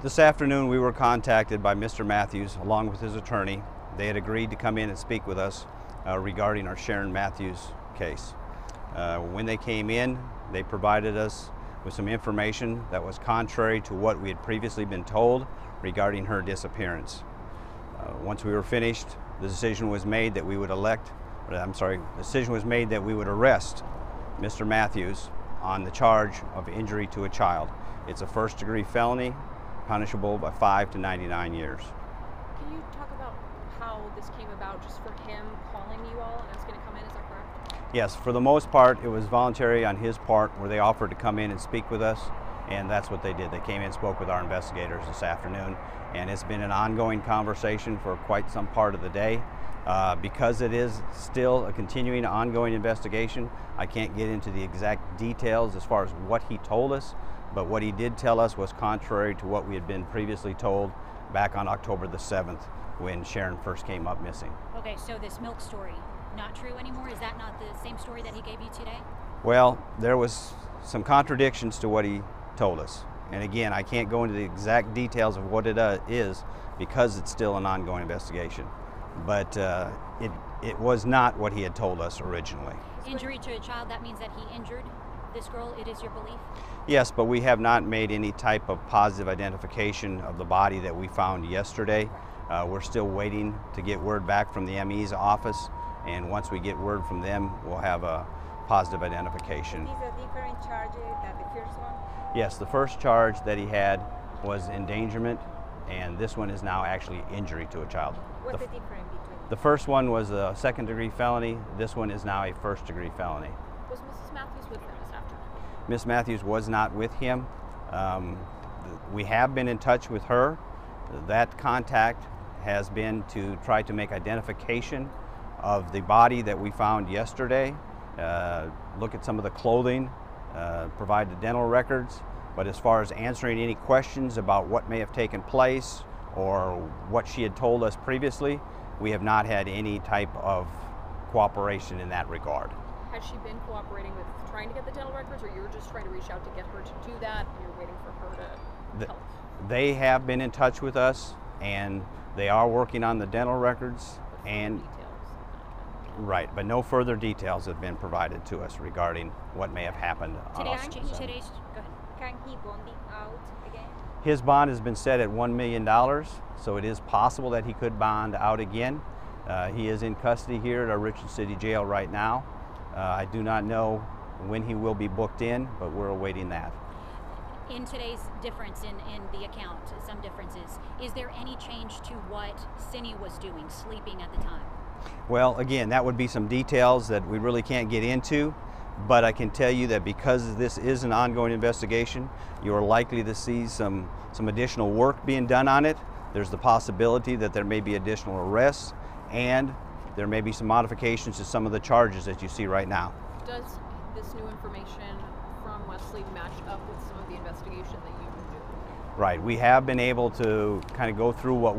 This afternoon we were contacted by Mr. Mathews along with his attorney. They had agreed to come in and speak with us regarding our Sherin Mathews case. When they came in, they provided us with some information that was contrary to what we had previously been told regarding her disappearance. Once we were finished, the decision was made that we would arrest Mr. Mathews on the charge of injury to a child. It's a first-degree felony, punishable by 5 to 99 years. Can you talk about how this came about, just for him calling you all and asking to come in, is that correct? Yes, for the most part, it was voluntary on his part, where they offered to come in and speak with us, and that's what they did. They came in and spoke with our investigators this afternoon, and it's been an ongoing conversation for quite some part of the day. Because it is still a continuing, ongoing investigation, I can't get into the exact details as far as what he told us, but what he did tell us was contrary to what we had been previously told back on October the 7th when Sherin first came up missing. Okay, so this milk story, not true anymore? Is that not the same story that he gave you today? Well, there was some contradictions to what he told us. And again, I can't go into the exact details of what it is because it's still an ongoing investigation. But it was not what he had told us originally. Injury to a child, that means that he injured this girl, it is your belief? Yes, but we have not made any type of positive identification of the body that we found yesterday. We're still waiting to get word back from the ME's office, and once we get word from them, we'll have a positive identification. Is this a different charge than the first one? Yes, the first charge that he had was endangerment, and this one is now actually injury to a child. What's the difference between? The first one was a second-degree felony. This one is now a first-degree felony. Was Mrs. Mathews with him this afternoon? Miss Mathews was not with him. We have been in touch with her. That contact has been to try to make identification of the body that we found yesterday, look at some of the clothing, provide the dental records. But as far as answering any questions about what may have taken place or what she had told us previously, we have not had any type of cooperation in that regard. Has she been cooperating with trying to get the dental records, or you're just trying to reach out to get her to do that, and you're waiting for her to help? They have been in touch with us, and they are working on the dental records. And right, but no further details have been provided to us regarding what may have happened. Go ahead. Can he bonding out again? His bond has been set at $1 million, so it is possible that he could bond out again. He is in custody here at our Richland City Jail right now. I do not know when he will be booked in, but we're awaiting that. In today's difference in the account, some differences, is there any change to what Cindy was doing, sleeping at the time? Well, again, that would be some details that we really can't get into, but I can tell you that because this is an ongoing investigation, you are likely to see some additional work being done on it. There's the possibility that there may be additional arrests, and there may be some modifications to some of the charges that you see right now. Does this new information from Wesley match up with some of the investigation that you've been doing? Right, we have been able to kind of go through what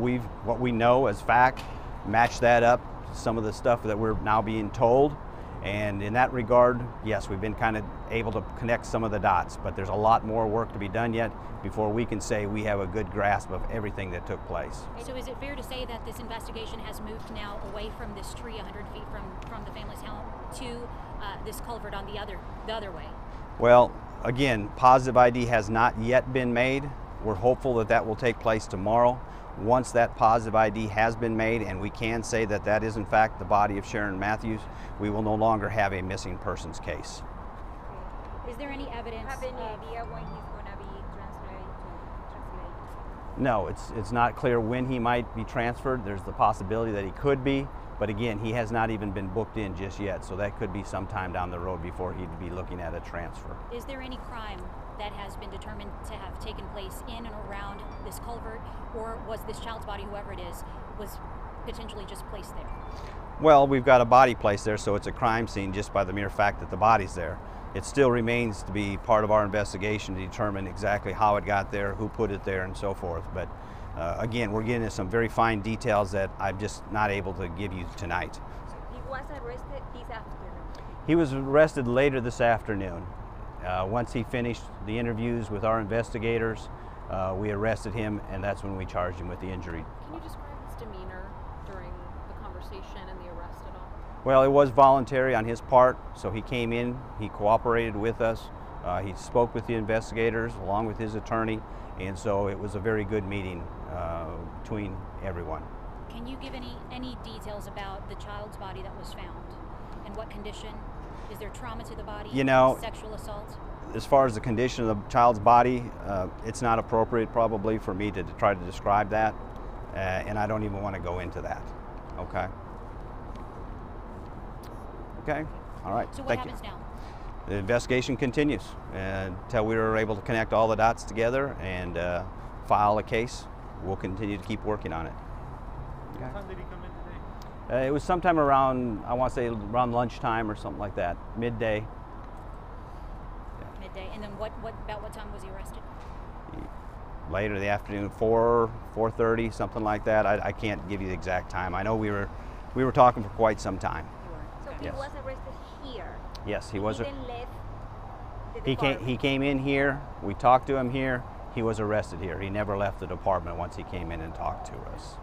we know as fact, match that up to some of the stuff that we're now being told. And in that regard, yes, we've been kind of able to connect some of the dots, but there's a lot more work to be done yet before we can say we have a good grasp of everything that took place. So is it fair to say that this investigation has moved now away from this tree 100 feet from the family's home to this culvert on the other way? Well, again, positive ID has not yet been made. We're hopeful that that will take place tomorrow. Once that positive ID has been made and we can say that that is in fact the body of Sherin Mathews, we will no longer have a missing persons case. Is there any evidence? Have any idea when he's going to be translated? No, it's not clear when he might be transferred. There's the possibility that he could be, but again, he has not even been booked in just yet, so that could be sometime down the road before he'd be looking at a transfer. Is there any crime that has been determined to have taken place in and around this culvert, or was this child's body, whoever it is, was potentially just placed there? Well, we've got a body placed there, so it's a crime scene just by the mere fact that the body's there. It still remains to be part of our investigation to determine exactly how it got there, who put it there, and so forth. But again, we're getting into some very fine details that I'm just not able to give you tonight. So he was arrested this afternoon? He was arrested later this afternoon. Once he finished the interviews with our investigators, we arrested him, and that's when we charged him with the injury. Can you describe his demeanor during the conversation and the arrest at all? Well, it was voluntary on his part, so he came in, he cooperated with us, he spoke with the investigators along with his attorney, and so it was a very good meeting between everyone. Can you give any details about the child's body that was found? In what condition? Is there trauma to the body? You know, sexual assault? as far as the condition of the child's body, it's not appropriate probably for me to try to describe that, and I don't even want to go into that. Okay? Okay? All right. So what Thank happens you. now? The investigation continues until we were able to connect all the dots together and file a case. We'll continue to keep working on it. Okay. What time did he come in today? It was sometime around, I want to say around lunchtime or something like that, midday. Midday. And then about what time was he arrested? Later in the afternoon, 4:30, something like that. I can't give you the exact time. I know we were talking for quite some time. So he Yes. was arrested here. Yes, he was. Didn't leave the He department. came in here. We talked to him here. He was arrested here. He never left the department once he came in and talked to us.